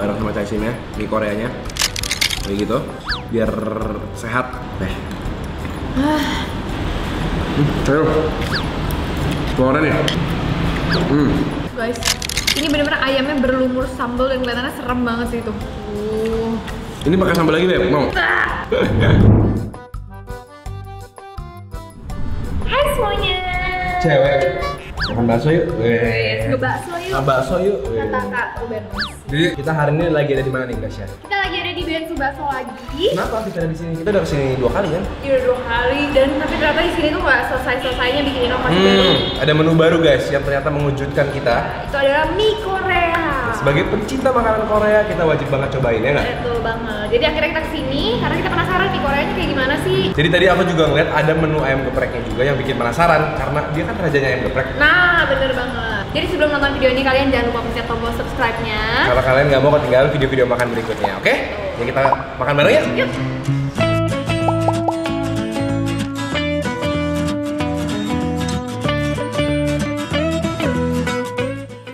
bareng sama Chaisimnya, mie Koreanya. Kayak gitu, biar sehat. Ayo, keluaran ya. Guys, ini bener-bener ayamnya berlumur sambal dan kelihatannya serem banget sih itu. Ini pakai sambal lagi Beb, mau? Hai semuanya. Cewek, makan bakso yuk. Bakso yuk. Bakso yuk. Kata Kak Ruben. Jadi kita hari ini lagi ada di mana nih guys ya? Kita lagi ada di Bensu Bakso lagi. Kenapa kita ada di sini? Kita udah kesini 2 kali kan? Iya 2 kali dan tapi ternyata di sini tuh nggak selesainya bikin inovasi baru. Ada menu baru guys yang ternyata mengejutkan kita. Itu adalah mie Korea. Sebagai pencinta makanan Korea kita wajib banget cobain ya nggak? Betul banget. Jadi akhirnya kita kesini karena kita penasaran mie Koreanya kayak gimana sih. Jadi tadi aku juga ngeliat ada menu ayam gepreknya juga yang bikin penasaran karena dia kan rajanya ayam geprek. Nah bener banget. Jadi sebelum nonton video ini kalian jangan lupa pencet tombol subscribe-nya. Kalau kalian nggak mau ketinggalan video-video makan berikutnya, oke? Ya kita makan bareng ya. Yuk.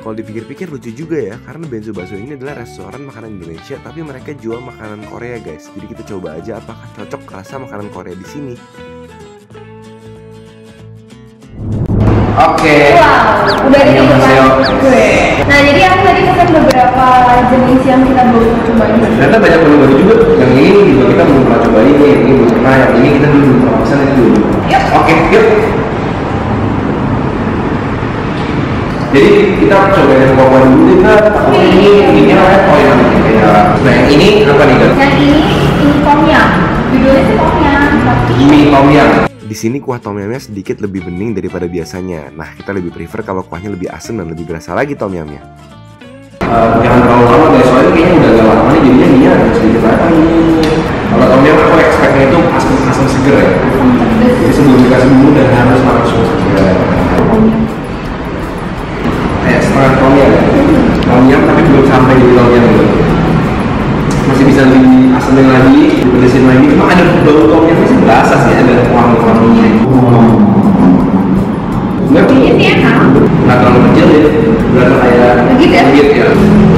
Kalau dipikir-pikir lucu juga ya, karena Bensu Bakso ini adalah restoran makanan Indonesia, tapi mereka jual makanan Korea guys. Jadi kita coba aja apakah cocok rasa makanan Korea di sini. Oke. Wow, udah di depan gue. Nah jadi aku tadi pesan beberapa jenis yang kita belum cobain. Ternyata banyak menu baru juga. Yang ini juga kita belum pernah cobain, ini belum pernah, yang ini kita belum pernah pesan itu dulu. Yuk. Oke, yuk. Jadi kita cobain yang kuah dulu deh kan. Ini namanya toyang kayak. Nah yang ini apa nih kan? Yang ini tom yum. Judulnya sih tom yum. Mie tom yum. Di sini kuah tom yumnya sedikit lebih bening daripada biasanya. Nah, kita lebih prefer kalau kuahnya lebih asam dan lebih berasa lagi tom yumnya. Jangan terlalu lama guys, soalnya kayaknya udah agak lama nih jadinya minyak agak sedikit lagi. Kalau tom yum aku expect-nya itu asam seger ya. Jadi sebelum dikasih bumbu dan harus langsung seger. Kayak setengah tom yum ya. Tom yum tapi belum sampai jadi tom yum gitu. Masih bisa lebih asamin lagi, dipedesin lagi. Cuma ada bau tom yumnya sih berasa sih, ada wangi-wanginya. Ini enak. Nggak terlalu kecil ya, berasa kayak Legit ya? legit ya,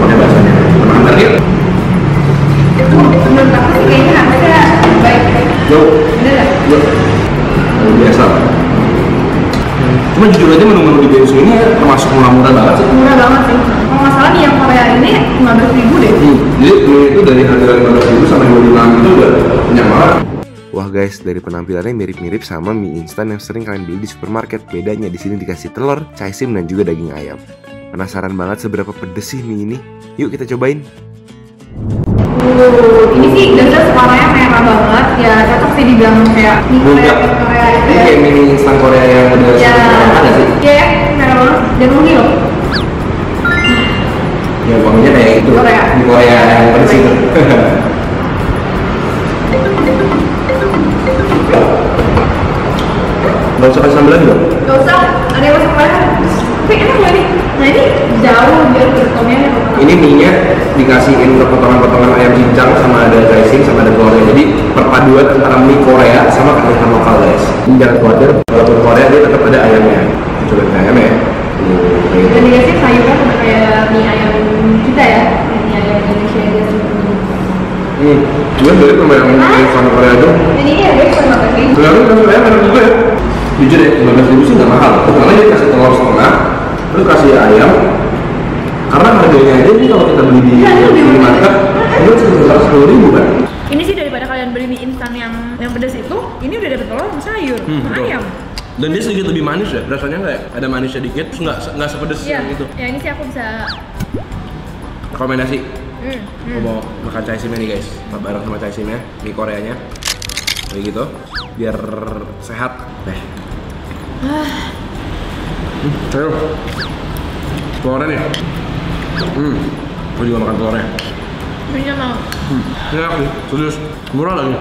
pakai bahasanya. Pernah antar dia? Itu menurut aku sih kayaknya harusnya baik. Yuk, Bener nggak? yuk. Biasa. Cuma jujur aja menu-menu di Bensu ini ya, termasuk murah-murah banget sih. Murah banget sih. Kalau nggak salah nih yang Korea ini 15.000 deh. Jadi menu itu dari harga 15.000 sampai 25.000 itu udah banyak banget. Wah guys, dari penampilannya mirip-mirip sama mie instan yang sering kalian beli di supermarket. Bedanya di sini dikasih telur, chaisim dan juga daging ayam. Penasaran banget seberapa pedes sih mie ini? Yuk kita cobain. Ini sih jelas warnanya merah banget. Ya cocok sih dibilang kayak mie Korea itu Ini ya. kayak mie instan Korea yang udah Ya, ada sih. ya merah banget dan wangi loh. Ya wanginya kayak itu. Korea. Di Korea yang pedes itu. Gak usah kasih sambal lagi dong? Gak usah, ada yang masuk lagi. Tapi enak gak nih? Nah ini jauh biar bertomnya. Ini mie-nya dikasihin potongan-potongan ayam cincang sama ada chaisim sama ada Korea. Jadi perpaduan antara mie Korea sama kearifan lokal guys. Ini jangan khawatir, walaupun Korea dia tetap ada ayamnya. Coba ke ayamnya ya. Dan dikasih sayurnya sama kayak mie ayam kita ya. Mie ayam Indonesia aja sih. Gue beli sama yang sama Korea itu. Dan ini harganya cuma 15.000. Sebenarnya kan saya merek juga ya. Jujur ya, 15.000 sih nggak mahal. Karena dia kasih telur setengah, terus kasih ayam. Karena harganya aja nih kalau kita beli di minimarket, itu sekitar 10.000 kan. Ini sih daripada kalian beli mie instan yang pedas itu, ini udah dapet telur sama sayur, sama betul. ayam. Dan dia sedikit lebih manis ya, rasanya nggak ada manisnya dikit, terus nggak sepedes Iya, gitu. ya ini sih aku bisa. Rekomendasi. Aku mau makan chaisimnya nih guys, bareng sama chaisimnya, mie Koreanya. Kayak gitu, biar sehat. Ayo, telurnya nih. Aku juga makan telurnya. Punya mau. Enak nih, serius, murah lagi.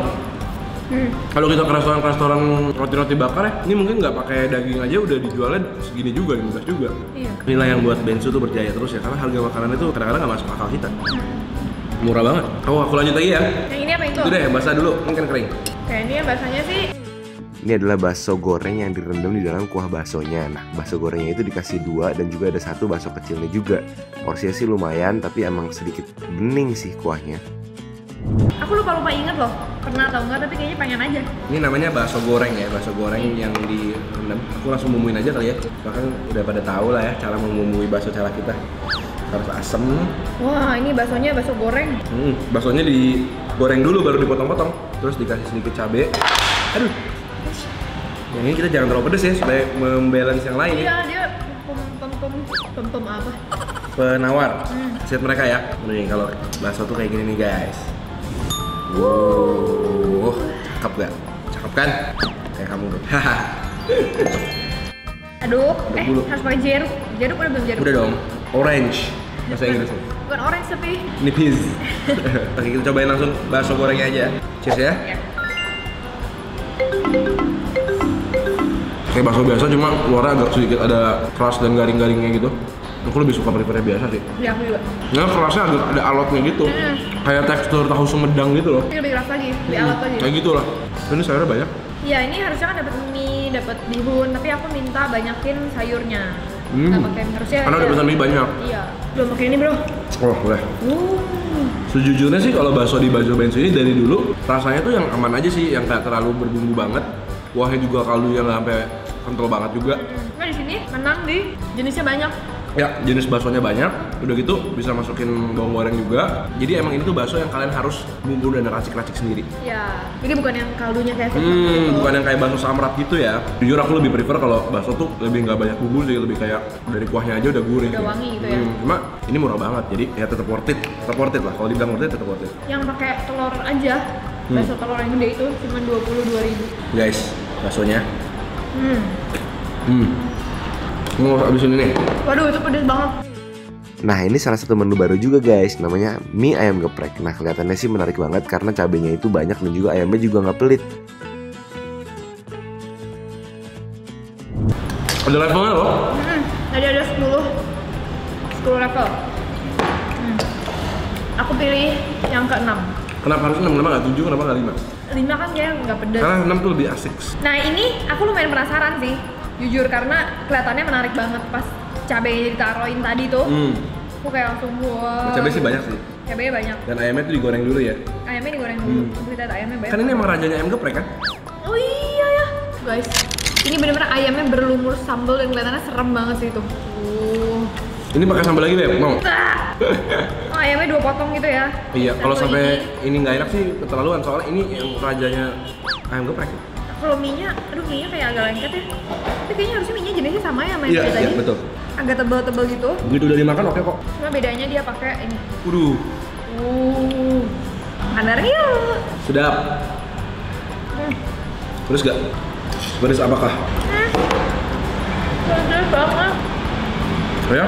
Kalau kita ke restoran roti-roti bakar ya, ini mungkin nggak pakai daging aja udah dijualnya segini juga, 15 juga. Iya. Inilah yang buat Bensu tuh berjaya terus ya, karena harga makanan itu kadang-kadang nggak masuk akal kita. Murah banget. Oh, aku lanjut lagi ya. Yang ini apa itu? Itu deh, basah dulu, mungkin kering. Kayak ini ya bahasanya sih. Ini adalah bakso goreng yang direndam di dalam kuah baksonya. Nah, bakso gorengnya itu dikasih 2 dan juga ada 1 bakso kecilnya juga. Porsinya sih lumayan, tapi emang sedikit bening sih kuahnya. Aku lupa inget loh, pernah atau enggak, tapi kayaknya pengen aja. Ini namanya bakso goreng ya, bakso goreng yang direndam. Aku langsung bumbuin aja kali ya. Bahkan udah pada tahu lah ya cara membumbui bakso cala kita. Harus asem. Wah, ini baksonya bakso goreng. Baksonya digoreng dulu baru dipotong-potong. Terus dikasih sedikit cabai. Aduh. Yang ini kita jangan terlalu pedes ya supaya membalance yang lain ya. Iya, dia pem apa? Penawar. Set mereka ya. Nih kalau bakso tuh kayak gini nih guys. Wow, cakep gak? Cakep kan? Kayak kamu tuh. Aduh, harus pakai jeruk. Jeruk udah belum jeruk? Udah dong. Orange bahasa Inggrisnya. Bukan orange tapi Nipis. Oke, kita cobain langsung bakso gorengnya aja. Cheers ya. Kayak bakso biasa cuma luarnya agak sedikit ada keras dan garing-garingnya gitu. Aku lebih suka prefernya biasa sih. Iya, aku juga. Nah, kerasnya ada alotnya gitu. Kayak tekstur tahu Sumedang gitu loh. Ini lebih keras lagi, lebih alot lagi. Kayak gitu lah. Ini sayurnya banyak. Iya, ini harusnya kan dapat mie, dapat bihun, tapi aku minta banyakin sayurnya. Nggak pakai mie, harusnya. Karena udah pesan mie banyak. Iya. Belum pakai ini, Bro. Oh, boleh. Sejujurnya sih kalau bakso di Bakso Bensu ini dari dulu rasanya tuh yang aman aja sih, yang nggak terlalu berbumbu banget. Kuahnya juga kaldu yang nggak sampai kental banget juga. Nah, di sini menang di jenisnya banyak. Ya, jenis baksonya banyak, udah gitu bisa masukin bawang goreng juga. Jadi emang ini tuh bakso yang kalian harus bumbu dan racik-racik sendiri. Ya, jadi bukan yang kaldunya kayak gitu. Bukan yang kayak bakso samrat gitu ya. Jujur aku lebih prefer kalau bakso tuh lebih nggak banyak bumbu sih, lebih kayak dari kuahnya aja udah gurih. Udah wangi gitu ya. Cuma ini murah banget, jadi ya tetap worth it lah. Kalau dibilang worth it, tetap worth it. Yang pakai telur aja, bakso telur yang gede itu cuma 22.000. Guys, baksonya. Mau habisin ini nih. Waduh, itu pedes banget. Nah, ini salah satu menu baru juga guys, namanya mie ayam geprek. Nah, kelihatannya sih menarik banget karena cabenya itu banyak dan juga ayamnya juga nggak pelit. Ada levelnya loh. Tadi ada 10 level. Aku pilih yang ke-6. Kenapa harus 6? Kenapa nggak 7? Kenapa nggak 5? 5 kan dia nggak pedes. Karena 6 tuh lebih asik. Nah, ini aku lumayan penasaran sih, jujur, karena kelihatannya menarik banget pas cabenya ditaruhin tadi tuh. Aku kayak langsung wah. Cabai sih banyak sih. Cabenya banyak. Dan ayamnya tuh digoreng dulu ya. Ayamnya digoreng dulu. Kita lihat ayamnya banyak. Kan ini emang rajanya ayam geprek kan? Oh iya ya, guys. Ini bener-bener ayamnya berlumur sambal dan kelihatannya serem banget sih itu. Ini pakai sambal lagi Beb, mau? Oh, ayamnya 2 potong gitu ya. Iya, kalau Satu sampai ini nggak enak sih keterlaluan, soalnya ini yang rajanya ayam geprek. Kalau mie-nya, aduh mie-nya kayak agak lengket ya. Tapi kayaknya harusnya mie-nya jenisnya sama ya sama yang Iya, kayak tadi. betul. Agak tebal-tebal gitu. Begitu udah dimakan oke kok. Cuma bedanya dia pakai ini. Waduh, Makan yuk. sedap. Pedes gak? Pedes apakah? Pedes banget. Oh ya?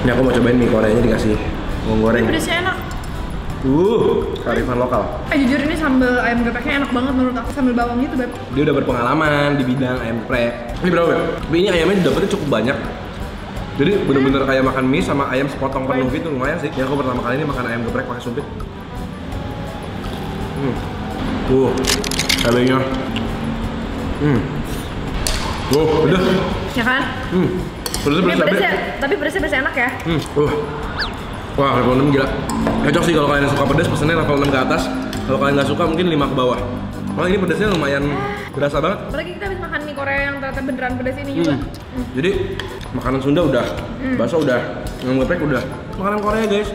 Ini aku mau cobain mie Koreanya dikasih bawang goreng. Pedesnya enak. Kearifan lokal. Jujur ini sambal ayam gepreknya enak banget menurut aku, sambal bawang gitu, Beb. Dia udah berpengalaman di bidang ayam geprek. Ini berapa Beb? Tapi ini ayamnya dapetnya cukup banyak. Jadi bener-bener kayak makan mie sama ayam sepotong penuh gitu, lumayan sih. Ya aku pertama kali ini makan ayam geprek pakai sumpit. Cabenya. Udah. Ya kan? Pedesnya Ini pedes cabai. pedesnya, tapi pedesnya enak ya. Wah, level 6 gila. Cocok sih kalau kalian suka pedas, pesennya level 6 ke atas. Kalau kalian nggak suka mungkin 5 ke bawah. Malah ini pedasnya lumayan berasa banget. Apalagi kita habis makan mie Korea yang ternyata beneran pedas ini juga. Jadi makanan Sunda udah, bakso udah, ayam geprek udah. Makanan Korea guys.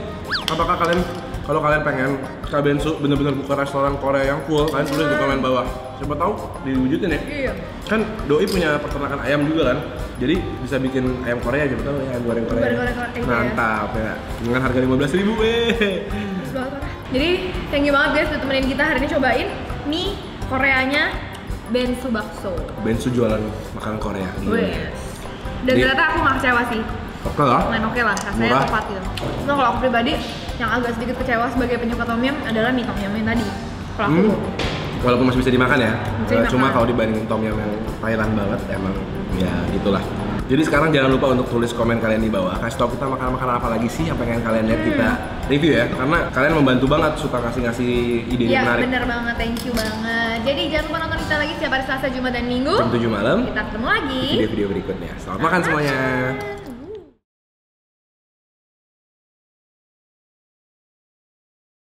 Apakah kalian kalau kalian pengen Kabensu bener-bener buka restoran Korea yang full, kalian tulis di komen bawah. Siapa tahu diwujudin ya. Iya. Kan Doi punya peternakan ayam juga kan. Jadi bisa bikin ayam Korea siapa tahu ya, ayam goreng Korea. Goreng Korea. Mantap ya. Dengan harga 15.000 Jadi thank you banget guys udah temenin kita hari ini cobain mie Koreanya Bensu Bakso. Bensu jualan makanan Korea. Yes. Dan ternyata aku nggak kecewa sih. Oke lah. Main oke lah, rasanya Murah. tepat gitu. Nah kalau aku pribadi yang agak sedikit kecewa sebagai penyuka tom yum adalah mie tom yum yang tadi. Kalau aku Walaupun masih bisa dimakan ya. Bisa dimakan. Cuma kalau dibandingin tom yum yang Thailand banget emang ya gitulah. Jadi sekarang jangan lupa untuk tulis komen kalian di bawah. Kasih tau kita makanan-makanan apa lagi sih yang pengen kalian lihat kita review ya. Karena kalian membantu banget, suka ngasih ide Iya, menarik. bener banget, thank you banget. Jadi jangan lupa nonton kita lagi setiap hari Selasa, Jumat, dan Minggu. Jam 7 malam. Kita ketemu lagi Video-video berikutnya. Selamat makan semuanya.